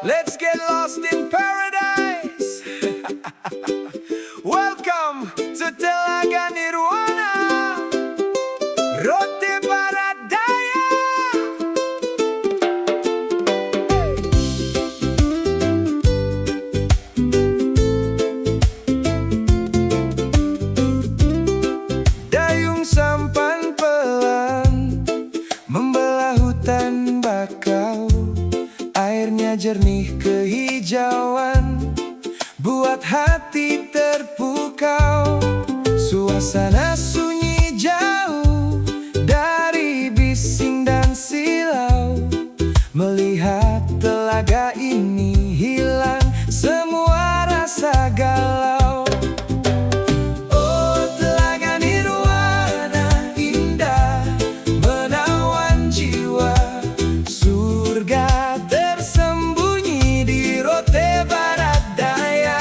Let's get lost in paradise. Welcome to Telaga Nirwana, Rote Baradaya. Dayung sampan pelan membelah hutan bakau. Airnya jernih kehijauan buat hati terpukau. Suasana sunyi jauh dari bising dan silau. Melihat telaga ini hilang semua rasa galau. Oh, telaga nirwana indah menawan jiwa. Surga tersembunyi di Rote Baradaya.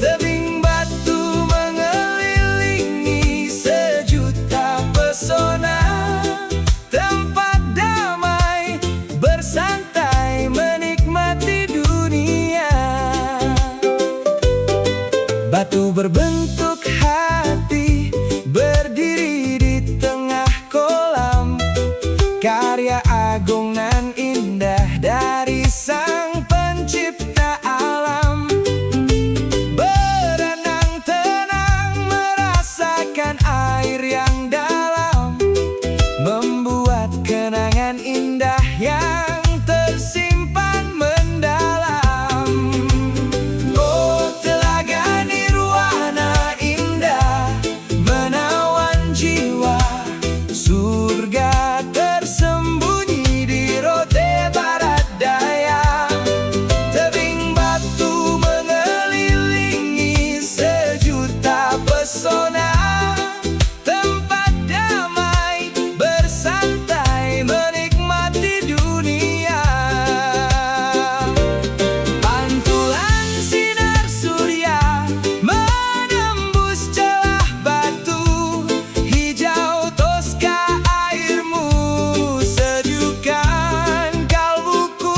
Tebing batu mengelilingi sejuta pesona. Tempat damai bersantai menikmati dunia. Batu berbentuk hati berdiri di tengah kolam. Karya agung nan indah dari sang pencipta alam. Berenang tenang merasakan air yang dalam, membuat kenangan indah yang tersimpan mendalam. Oh, telaga nirwana indah menawan jiwa. Surga tersembunyi di Rote Baradaya. Tebing batu mengelilingi sejuta pesona. Tempat damai bersantai menikmati dunia. Pantulan sinar surya menembus celah batu. Hijau toska airmu sejukan kalbuku.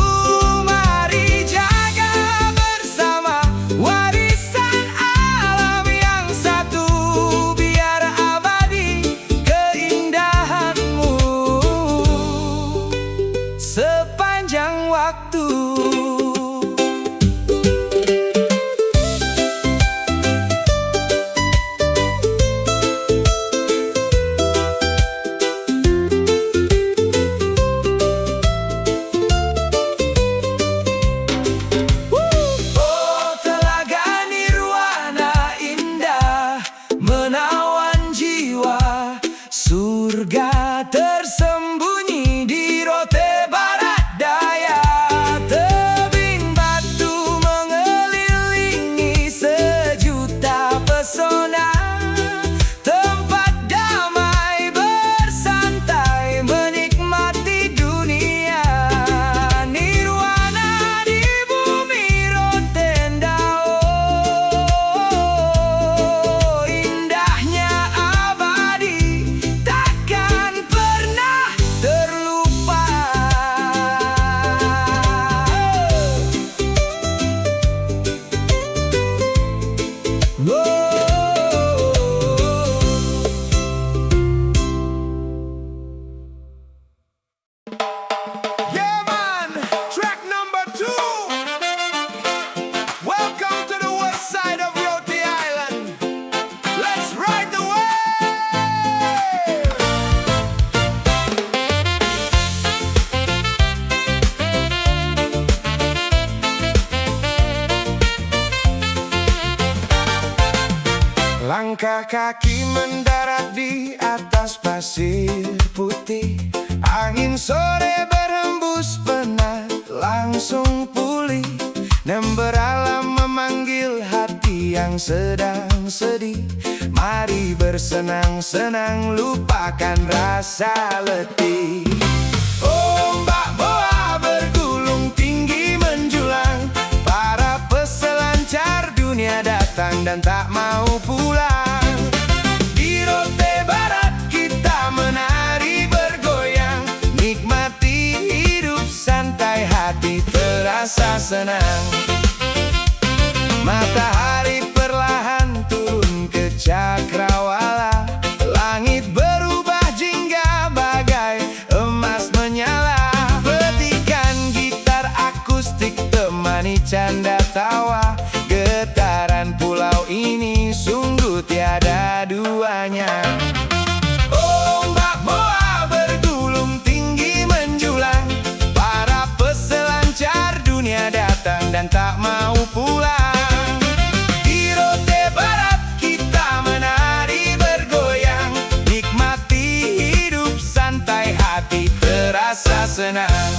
Mari jaga bersama warisan alam yang satu, biar abadi keindahanmu sepanjang waktu. Oh, telaga nirwana indah menawan jiwa. Surga tersembunyi di Rote Baradaya. Tebing batu mengelilingi sejuta pesona. Tempat damai bersantai menikmati dunia. Nirwana di bumi Rotendao. Indahnya abadi takkan pernah terlupa. Yeah, man, track number 2. Welcome to the west side of Rote Island. Let's ride the wave. Langkah kaki mendarat di atas pasir putih. Angin sore berhembus penat langsung pulih. Nember alam memanggil hati yang sedang sedih. Mari bersenang-senang lupakan rasa letih. Ombak boa bergulung tinggi menjulang. Para peselancar dunia datang dan tak mau pulang. Di Rote Barat kita menari bergoyang. Nikmati hidup santai, hati terang. terasa senang. Matahari perlahan turun ke cakrawala, langit berubah jingga bagai emas menyala. Petikan gitar akustik temani canda tawa, getaran pulau ini sungguh tiada duanya. Ombak boa bergulung tinggi menjulang, para peselancar dunia datang dan tak mau pulang. Di Rote Barat kita menari bergoyang, nikmati hidup santai, hati terasa senang.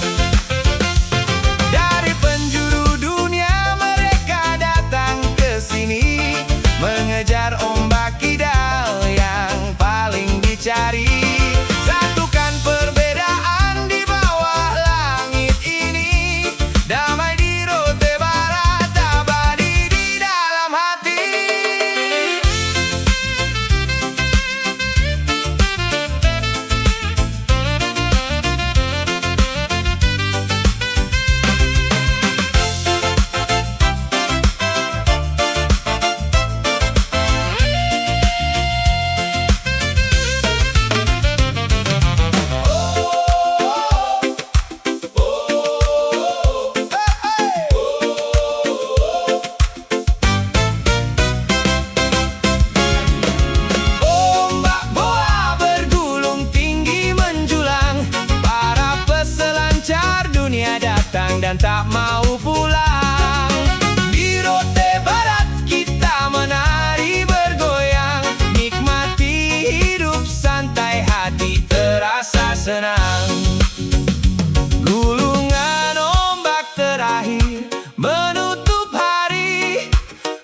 Dari penjuru dunia mereka datang ke sini, mengejar ombak kidal yang paling dicari. Satukan perbedaan di bawah langit ini, damai di Rote Barat, abadi di dalam hati. Ombak boa bergulung tinggi menjulang, para peselancar dunia datang dan tak mau pulang. Di Rote Barat kita menari bergoyang, nikmati hidup santai, hati terasa senang. Gulungan ombak terakhir menutup hari,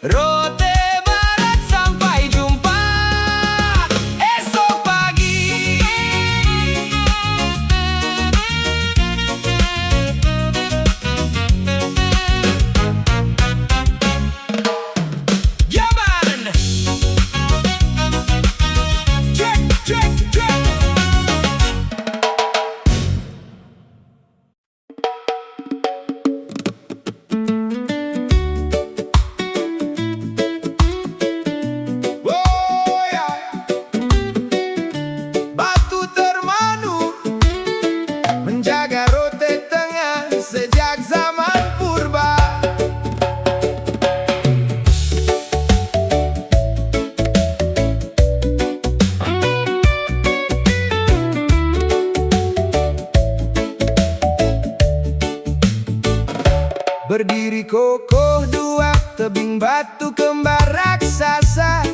Rote Barat sampai jumpa esok pagi. Yaman! Check, check, check! Oh, ya. Batu Termanu menjaga Rote Tengah sejak zaman purba. Berdiri kokoh dua tebing batu kembar raksasa,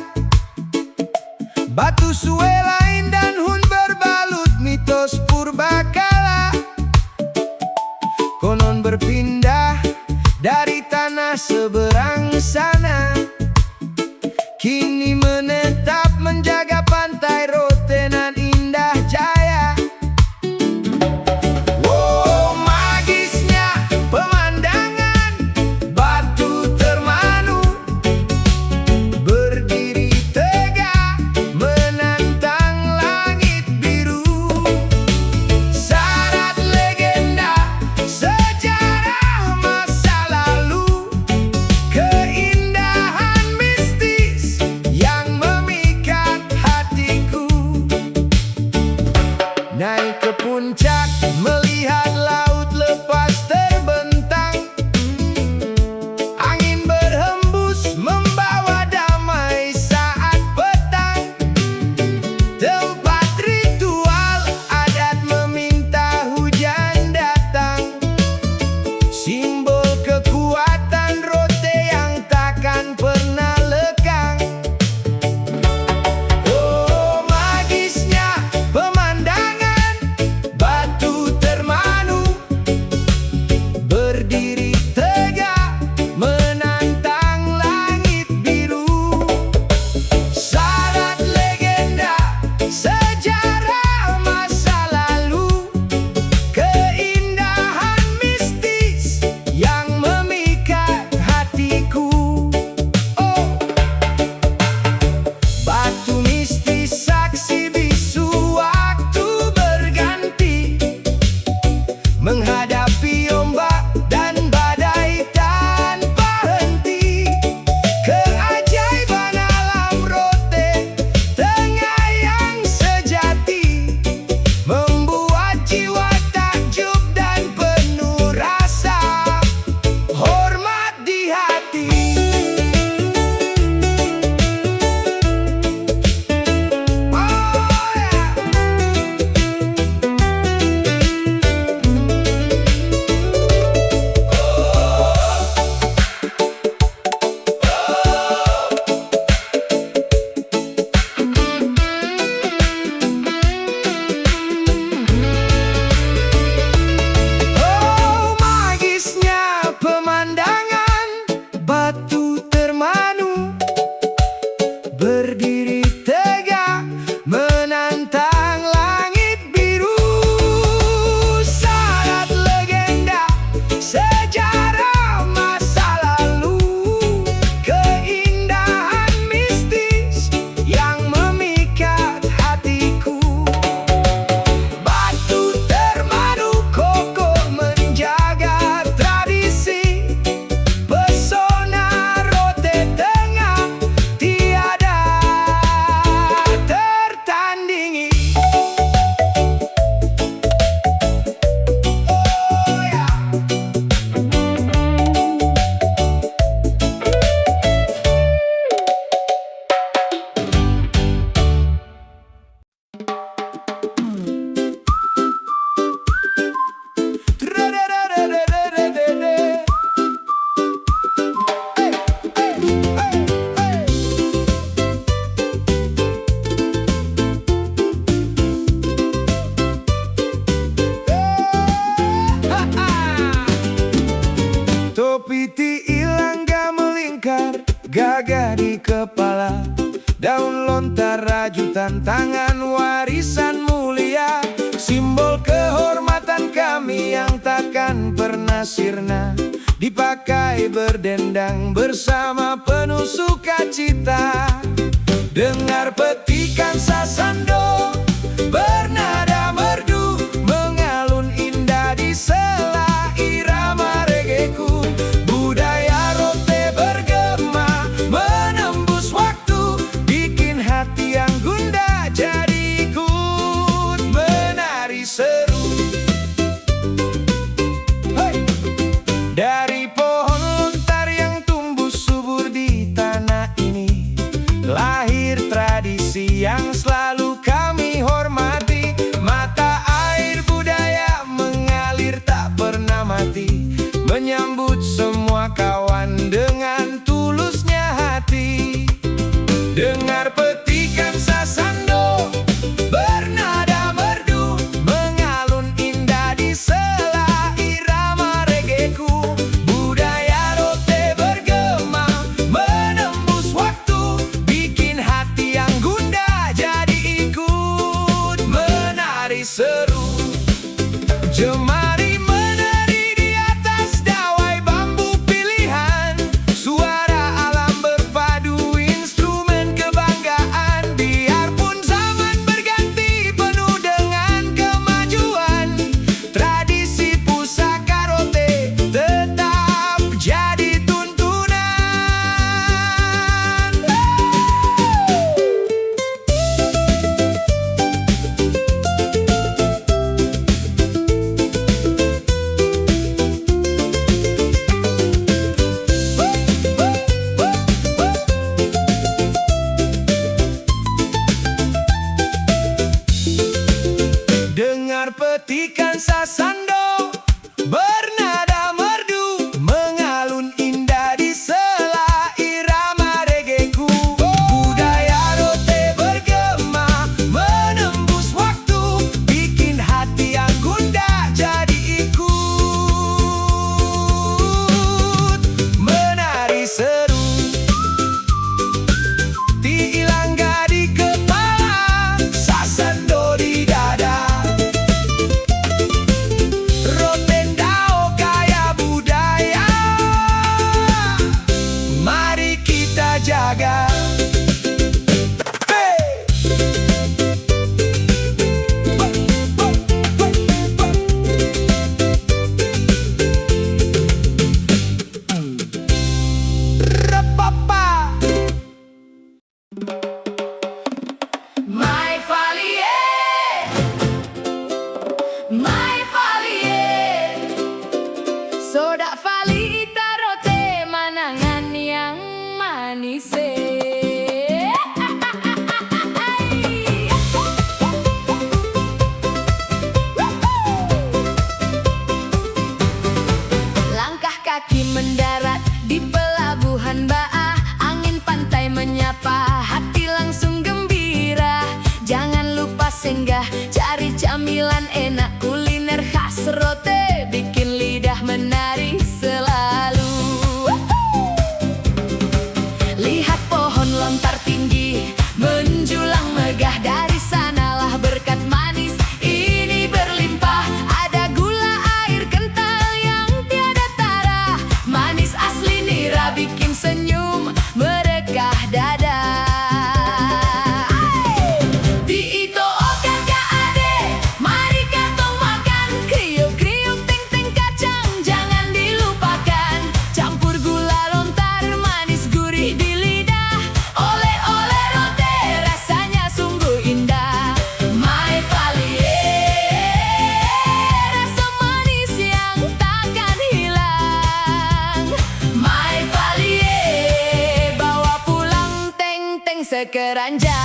batu sue lain dan hun berbalut mitos purbakala. Konon berpindah dari tanah seberang sana, kini menetap menjaga pantai Rote nan indah jaya. Oh, magisnya pemandangan Batu Termanu, berdiri tegak menantang langit biru. Syarat legenda sejarah masa lalu, keindahan takkan pernah sirna, dipakai berdendang bersama penuh sukacita. Dengar petikan sasando bernada merdu, mengalun indah di sela irama regeku. Budaya rote bergema menembus waktu, bikin hati yang gundah jadi ikut menari seru. Hey! Dari pohon lontar yang tumbuh subur di tanah ini, lahir tradisi yang selalu kami hormati. Mata air budaya mengalir tak pernah mati, menyambut semua kawan dengan tulusnya hati. Dengar petikan sasando bernada merdu, mengalun indah di sela irama regeku. Budaya rote bergema menembus waktu, bikin hati yang gundah jadi ikut menari seru. Jemari menari di atas dawai bambu pilihan, suara alam berpadu instrumen kebanggaan. Biarpun zaman berganti penuh dengan kemajuan, tradisi pusaka rote tetap jadi tuntunan. Dengar petikan sasando bernada merdu, mengalun indah di sela irama regeku. Budaya rote bergema menembus waktu, bikin hati yang gundah jadi ikut menari seru. Tiilangga di kepala, sasando di dada, Rotendao kaya budaya, mari kita jaga. Hey! Rapapa. My Valier, My Valier, sodak vali tarote manangan yang manis. Langkah kaki mendarat di pelabuhan Baah, angin pantai menyapa, hati langsung gembira. Jangan lupa singgah, cari camilan enak, kuliner khas rote, bikin lidah menari selalu. Lihat pohon lontar tinggi, menjulang megah, dari sanalah berkat manis ini berlimpah. Ada gula air kental yang tiada tara, manis asli nira bikin senyum merekah dada. Di itu kakak ade, mari katong makan, kriuk-kriuk ting-ting kacang jangan dilupakan. Campur gula lontar manis gurih di lidah, oleh-oleh rote rasanya sungguh indah. My Valier, rasa manis yang takkan hilang. My Valier, bawa pulang teng-teng sekeranjang.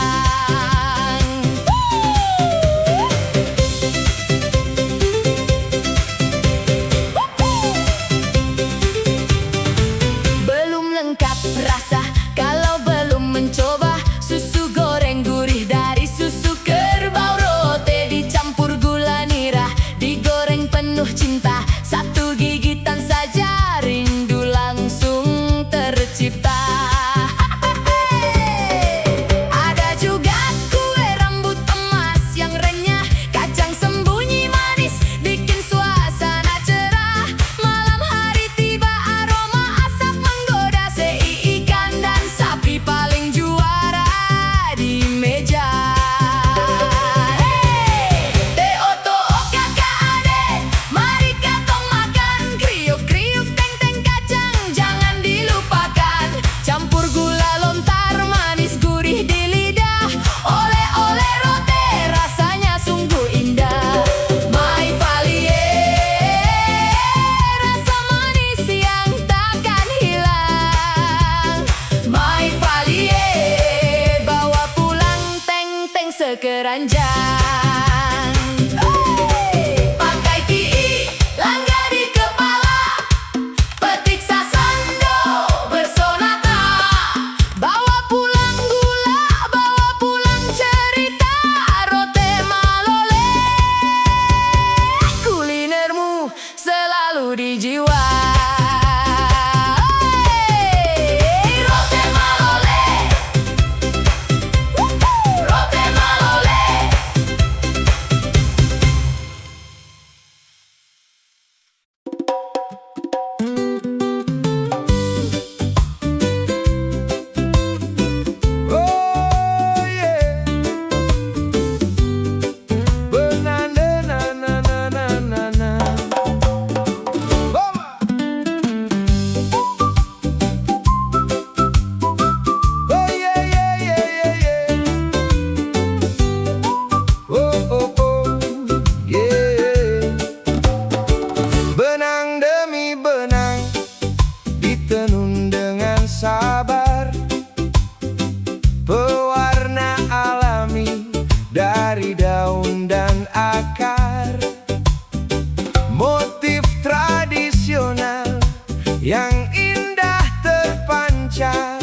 Belum lengkap rasa kalau belum mencoba susu goreng gurih dari susu kerbau rote, dicampur gula nira, digoreng penuh cinta. Satu gigitan saja rindu langsung tercipta. Ada juga beranjang. Pakai TI, langga di kepala, petik sasando bersonata, bawa pulang gula, bawa pulang cerita, rote malole, kulinermu selalu di jiwa. Rote malole, rote malole. Oh yeah. Banana na na na na na na. Bomba. Oh yeah yeah yeah yeah yeah. Oh oh oh yeah. Benang demi benang ditenun dengan sabar, pewarna alami dari daun dan akar, motif tradisional yang indah terpancar,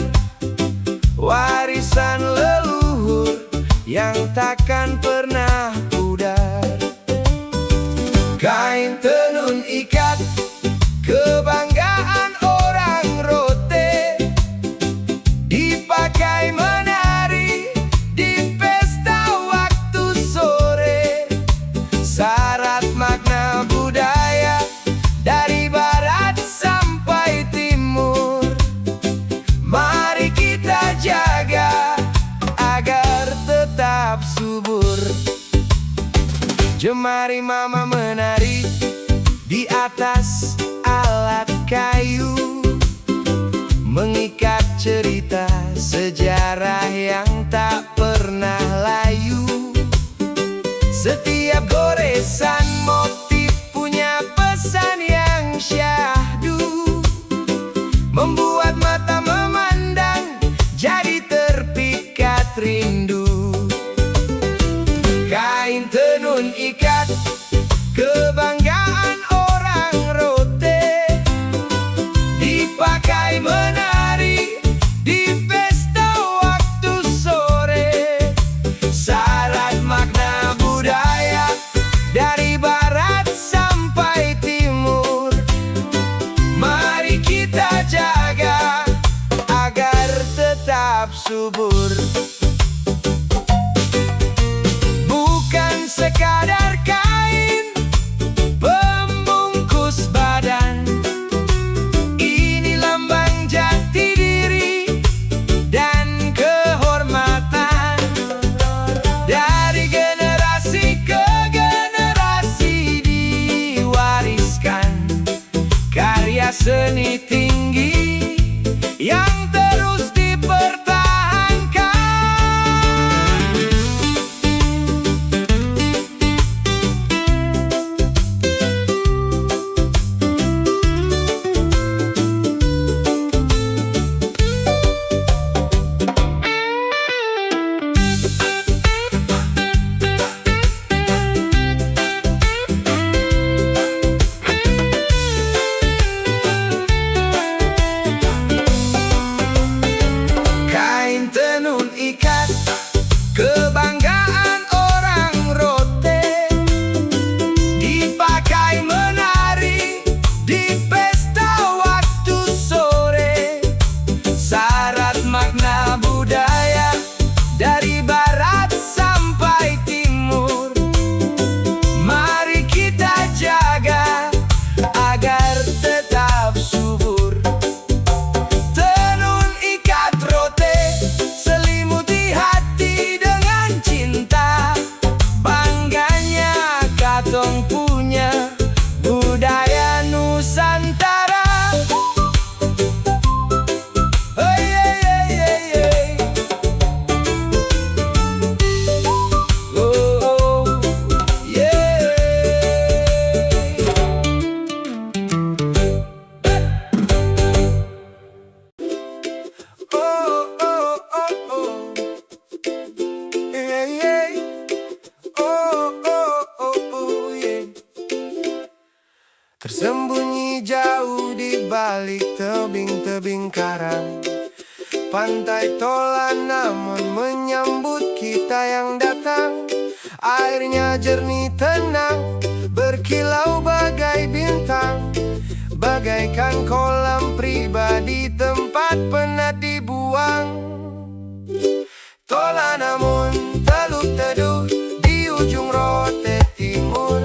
warisan leluhur yang takkan pernah pudar. Kain tenun ikat, kebanggaan orang rote, dipakai menari di pesta waktu sore. Syarat makna budaya dari barat sampai timur, mari kita jaga agar tetap subur. Jemari mama menari di atas alat kayu, mengikat cerita sejarah yang tak pernah layu. Setiap goresan motif punya pesan yang syahdu, membuat mata memandang jadi terpikat rindu. Kain tenun ikat, kebanggaan orang rote, dipakai menari di pesta waktu sore. Syarat makna budaya dari barat sampai timur, mari kita jaga agar tetap subur. Bukan sekadar kain pembungkus badan, ini lambang jati diri dan kehormatan. Dari generasi ke generasi diwariskan, karya seni tinggi yang terus dipertahankan. di balik tebing-tebing karang. Pantai Tolan namun menyambut kita yang datang. Airnya jernih tenang, berkilau bagai bintang, bagaikan kolam pribadi tempat penat dibuang. Tolan namun teluk teduh di ujung rote timur,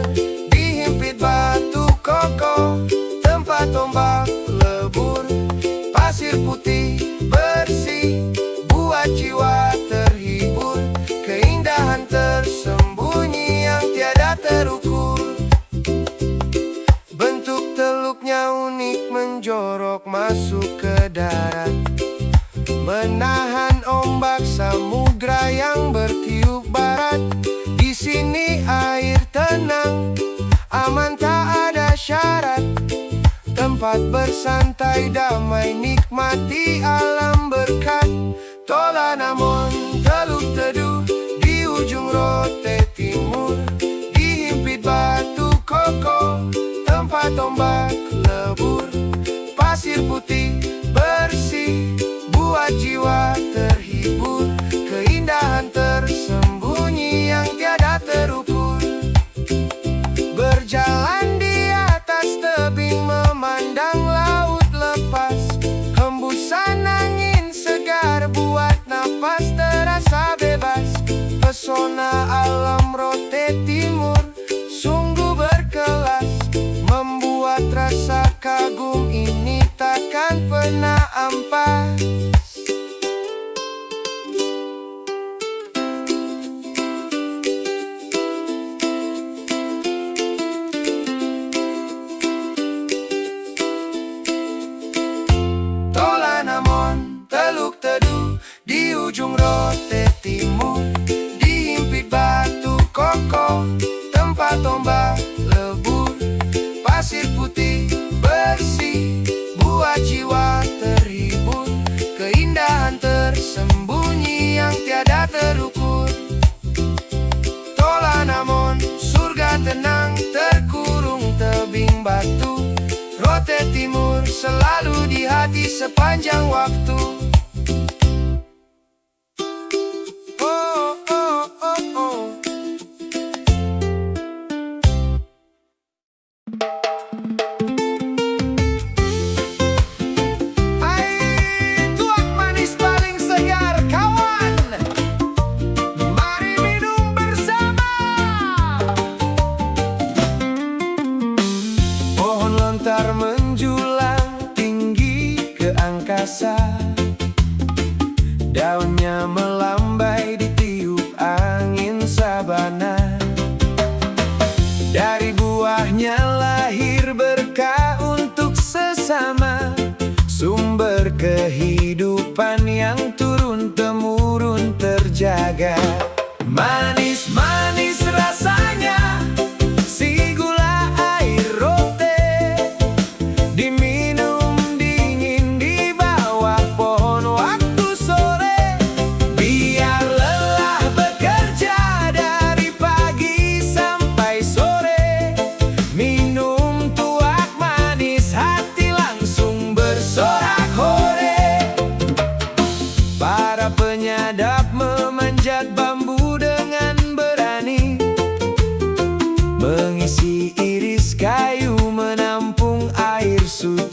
dihimpit batu kokoh, tempat ombak lebur. Pasir putih bersih buat jiwa terhibur, keindahan tersembunyi yang tiada terukur. Bentuk teluknya unik menjorok masuk ke darat, menahan ombak samudra yang bertiup barat. Di sini air tenang, aman tak ada syarat, tempat bersantai damai nikmati alam berkat. Tolan namun teluk teduh di ujung rote timur, dihimpit batu kokoh, tempat ombak lebur. Pasir putih bersih buat jiwa terhibur, keindahan tersembunyi yang tiada terukur. Berjalan di atas tebing memandang laut lepas, hembusan angin segar buat napas terasa bebas. Pesona alam rote timur sungguh berkelas, membuat rasa kagum ini takkan pernah ampas. Tolan namun teluk teduh di ujung rote timur, dihimpit batu kokoh, tempat ombak lebur. Pasir putih bersih buat jiwa terhibur, keindahan tersembunyi yang tiada terukur. Tolan namun surga tenang terkurung tebing batu, rote timur selalu di hati sepanjang waktu. Oh, oh, oh, oh. Air tuak manis paling segar kawan, mari minum bersama. Pohon lontar menjulang tinggi ke angkasa, daunnya melambai ditiup angin sabana. Dari buahnya lahir berkah untuk sesama, sumber kehidupan yang turun-temurun terjaga. Manis-manis rasanya si gula air rote, diminum dingin di bawah pohon waktu sore. Biar lelah bekerja dari pagi sampai sore, minum tuak manis hati langsung bersorak hore. Para penyadap memanjat bambu dengan berani, mengisi iris kayu menampung air suci.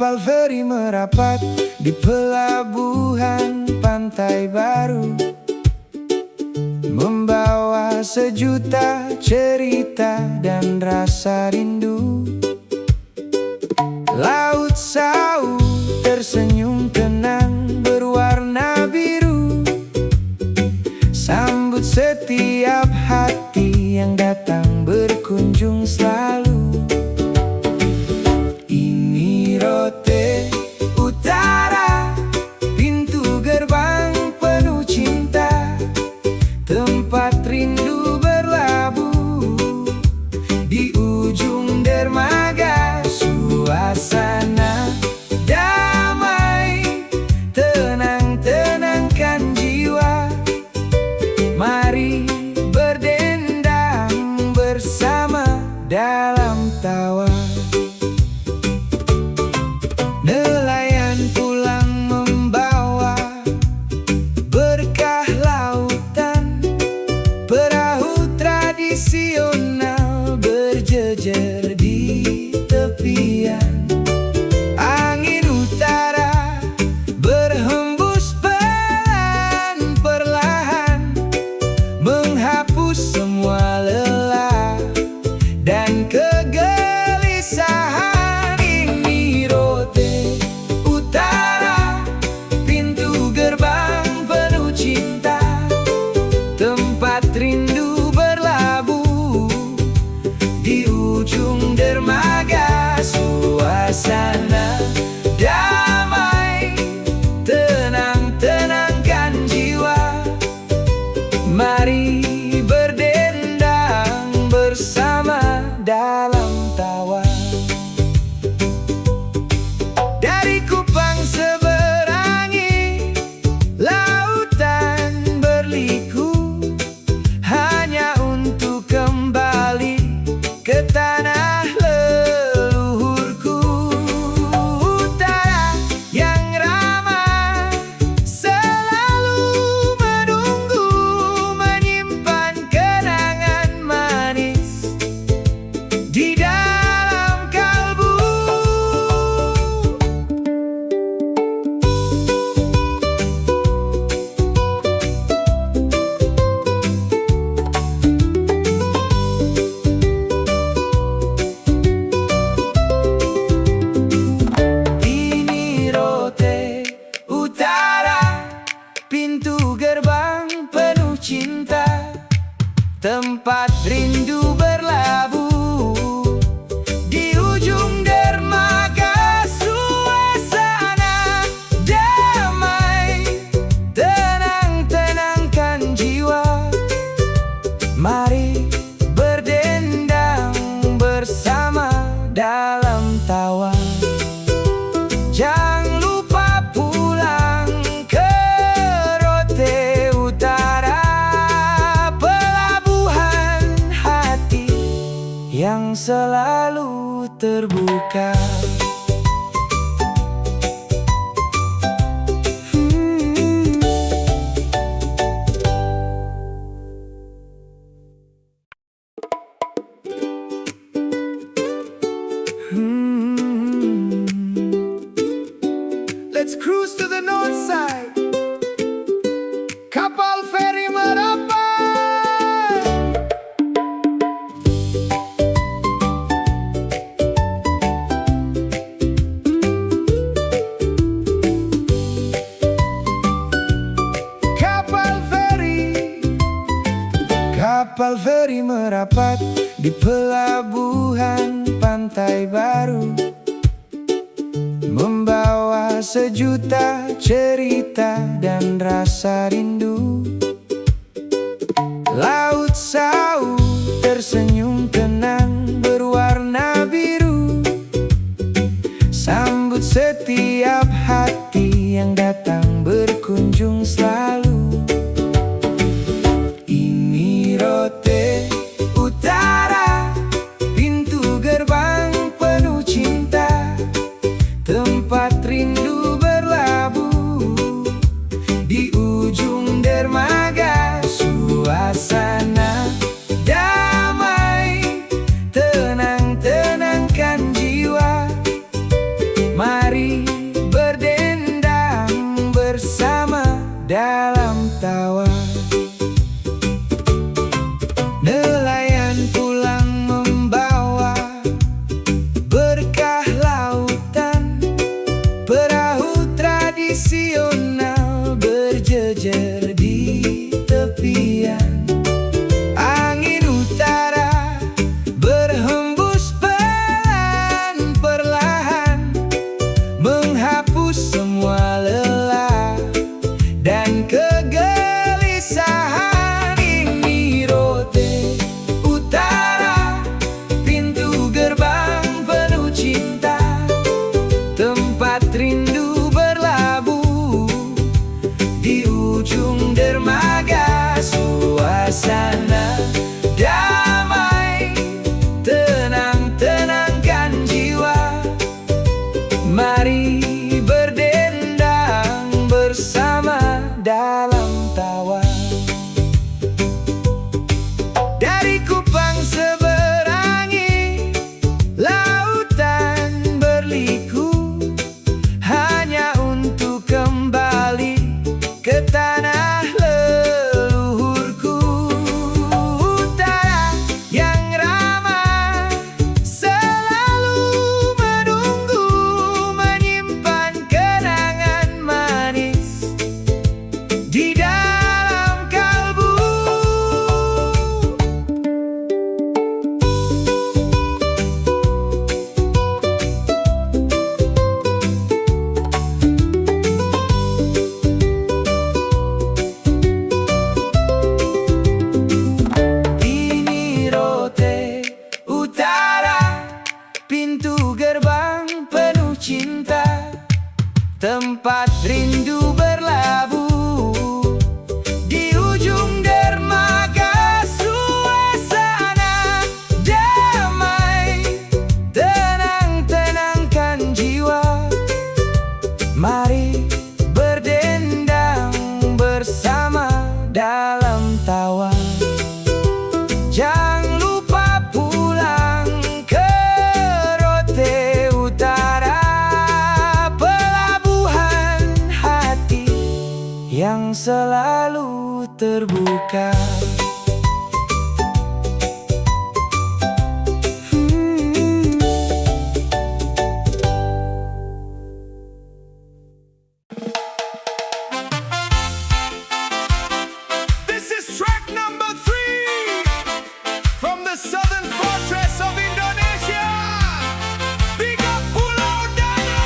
Kapal feri merapat di pelabuhan Pantai Baru, membawa sejuta cerita dan rasa rindu. Laut Sau tersenyum tenang berwarna biru, sambut setiap hati yang datang berkunjung selalu. Ini Rote Utara, pintu gerbang penuh cinta, tempat rindu berlabuh. Di ujung dermaga suasana damai, tenang-tenangkan jiwa. Mari berdendang bersama dalam tawa. Nelayan pulang membawa berkah lautan, perahu tradisional berjejer di tepian. Angin utara berhembus perlahan, menghapus semua lelah dan kegelisahan. Ini Rote Utara, pintu gerbang penuh cinta, tempat rindu berlabuh. Di ujung dermaga suasana damai, tenang-tenangkan jiwa. Mari berdendang bersama dalam tawa. Dari Kupang seberangi lautan berliku, hanya untuk kembali ke tanah leluhurku. Utara yang ramah selalu menunggu, menyimpan kenangan manis di dalam kalbu. Ini Rote Utara, pintu gerbang penuh cinta, tempat rindu berlabuh. Di ujung dermaga suasana damai, tenang-tenangkan jiwa. Mari berdendang bersama dalam tawa. Jangan lupa pulang ke Rote Utara, pelabuhan hati yang selalu terbuka. Let's cruise to the north side. Kapal feri merapat. Kapal feri merapat di pelabuhan Pantai Baru, membawa sejuta cerita dan rasa rindu. Laut Sau tersenyum tenang berwarna biru, sambut setiap hati yang datang berkunjung selalu. Ini Rote Utara, pintu gerbang penuh cinta, tempat rindu berlabuh. Di ujung kesepian. Angin utara berhembus perlahan-perlahan, menghapus semua lelah dan kegelisahan. Ini Rote Utara, pintu gerbang penuh cinta, tempat rindu berlabuh di ujung dermaga. Suasana damai, tenang, tenangkan jiwa. Mari berdendang bersama dalam tawa. Dari Kupang seberangi lautan berliku, hanya untuk kembali ke tanah leluhurku. Utara yang ramah selalu menunggu, menyimpan kenangan manis di dalam kalbu. Ini Rote Utara, pintu gerbang penuh cinta, tempat rindu berlabuh di ujung dermaga. Suasana damai, tenang, tenangkan jiwa. Mari berdendang bersama dalam tawa. Jangan lupa pulang ke Rote Utara, pelabuhan hati yang selalu terbuka. This is track number 3 from the Southern Fortress of Indonesia. Big up Pulau Daya.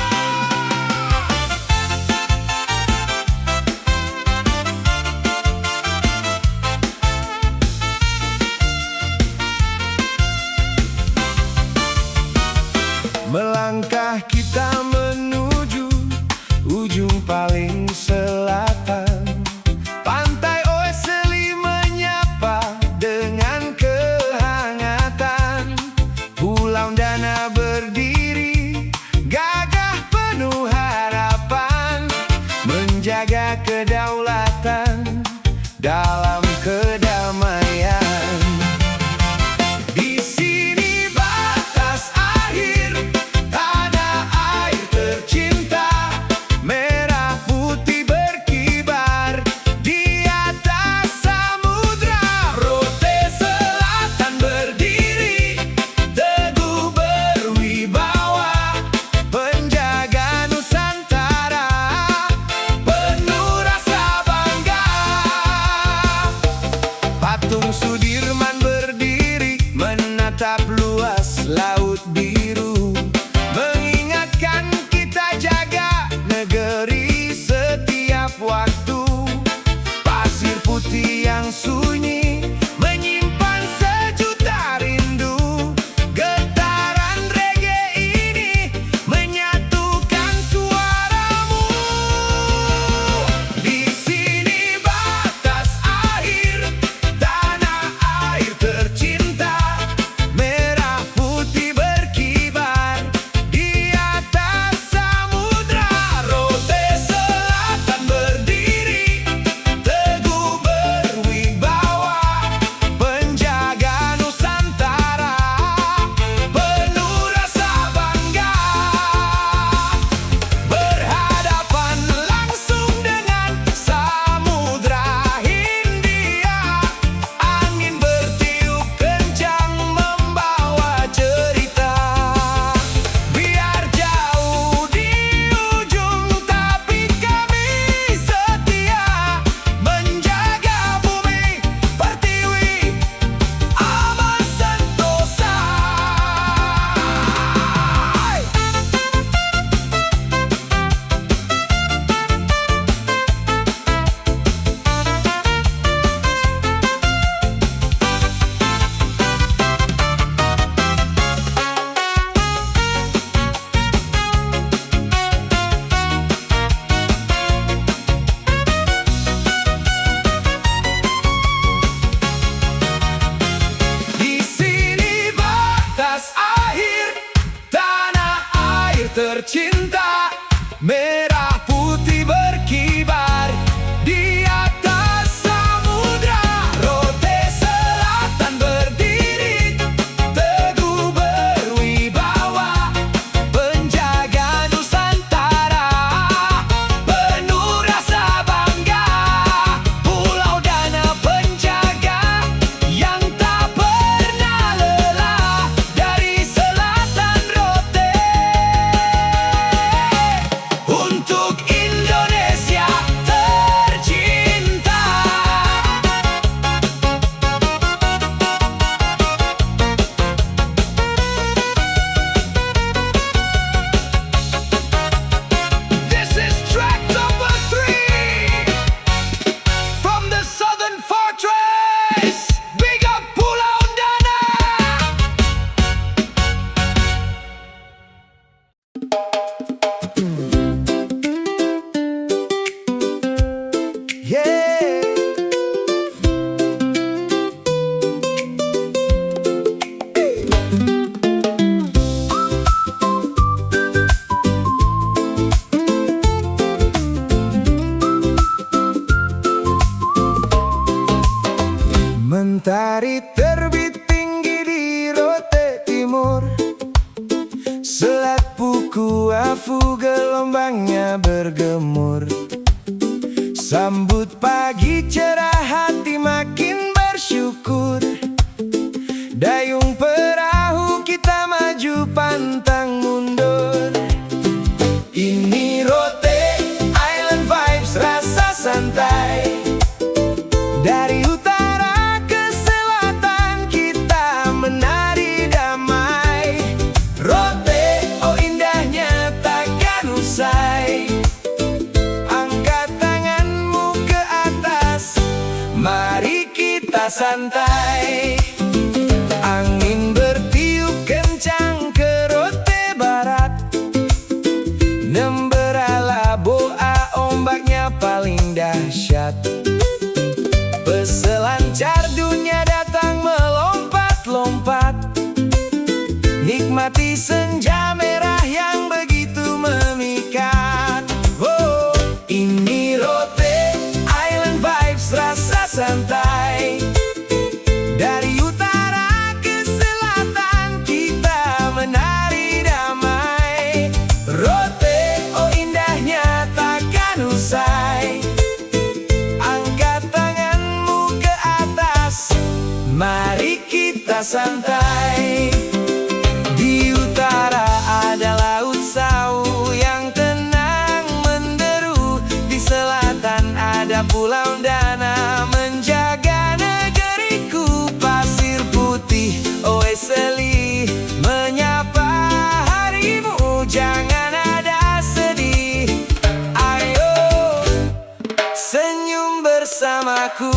Mentari terbit tinggi di rote timur, Selat Puku Afu gelombangnya bergemur. Sambut pagi cerah hati makin bersyukur. Dayung perahu kita maju pantang mundur. Ini rote island vibes rasa santai. Dari utara ke selatan kita menari damai. Rote oh indahnya takkan usai. Angkat tanganmu ke atas, mari kita santai. Angin bertiup kencang ke rote barat. Nemberala boa ombaknya paling dahsyat. Peselancar dunia datang melompat-lompat. Nikmati senja merah yang begitu memikat. Oh, ini rote island vibes rasa santai. Dari utara ke selatan kita menari damai. Rote oh indahnya takkan usai. Angkat tanganmu ke atas, mari kita santai. Di utara ada laut Sau yang tenang menderu. Di selatan ada pulau Dana menjaga negeriku. Pasir putih Oeseli menyapa harimu. Jangan ada sedih, ayo senyum bersamaku.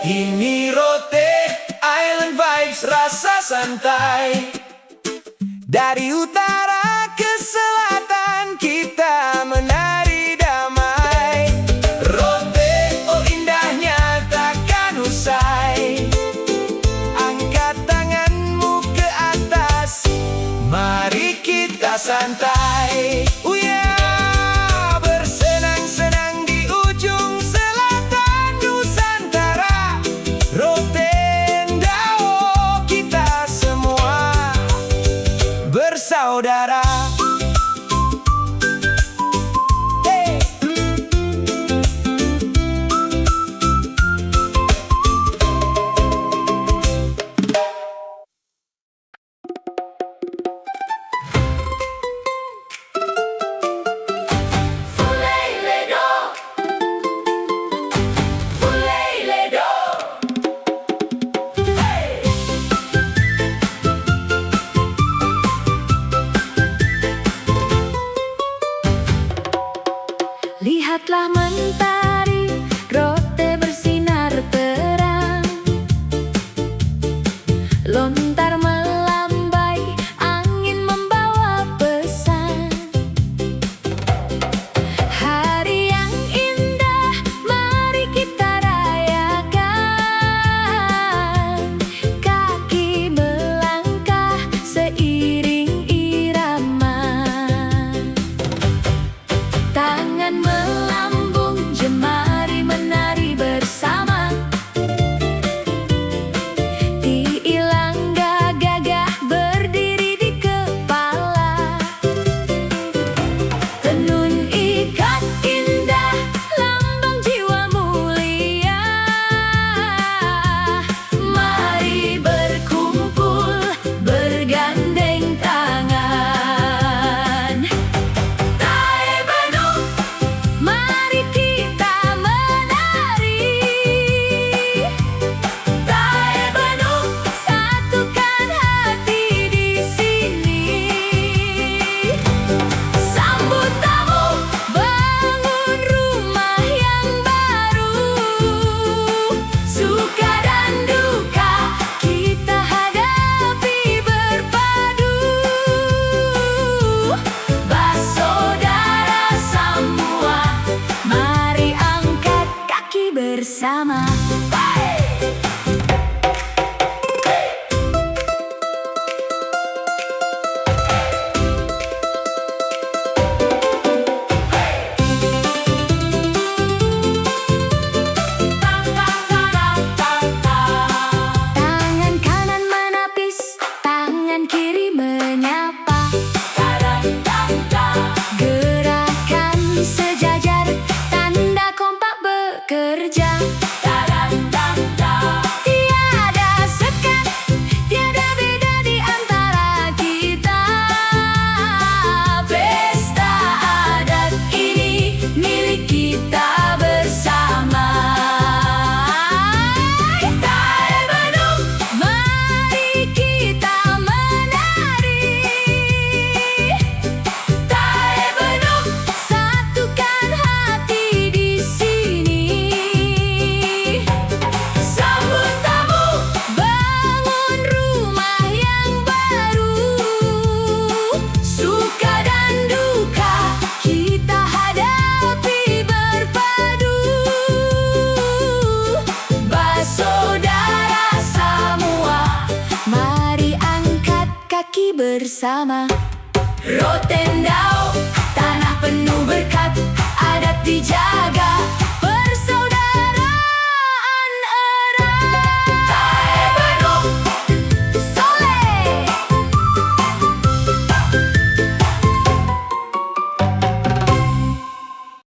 Ini rote island vibes rasa santai. Dari utara ke selatan kita menari damai. Rote oh indahnya takkan usai. Angkat tanganmu ke atas, mari kita santai. Bersenang-senang di ujung selatan Nusantara. Rotendao kita semua bersaudara. Hey. Lihatlah mentari, rote bersinar terang. Lontar melambai, angin membawa pesan. Hari yang indah, mari kita rayakan. Kaki melangkah seiring irama. Tangan melambung, jempol dan daun.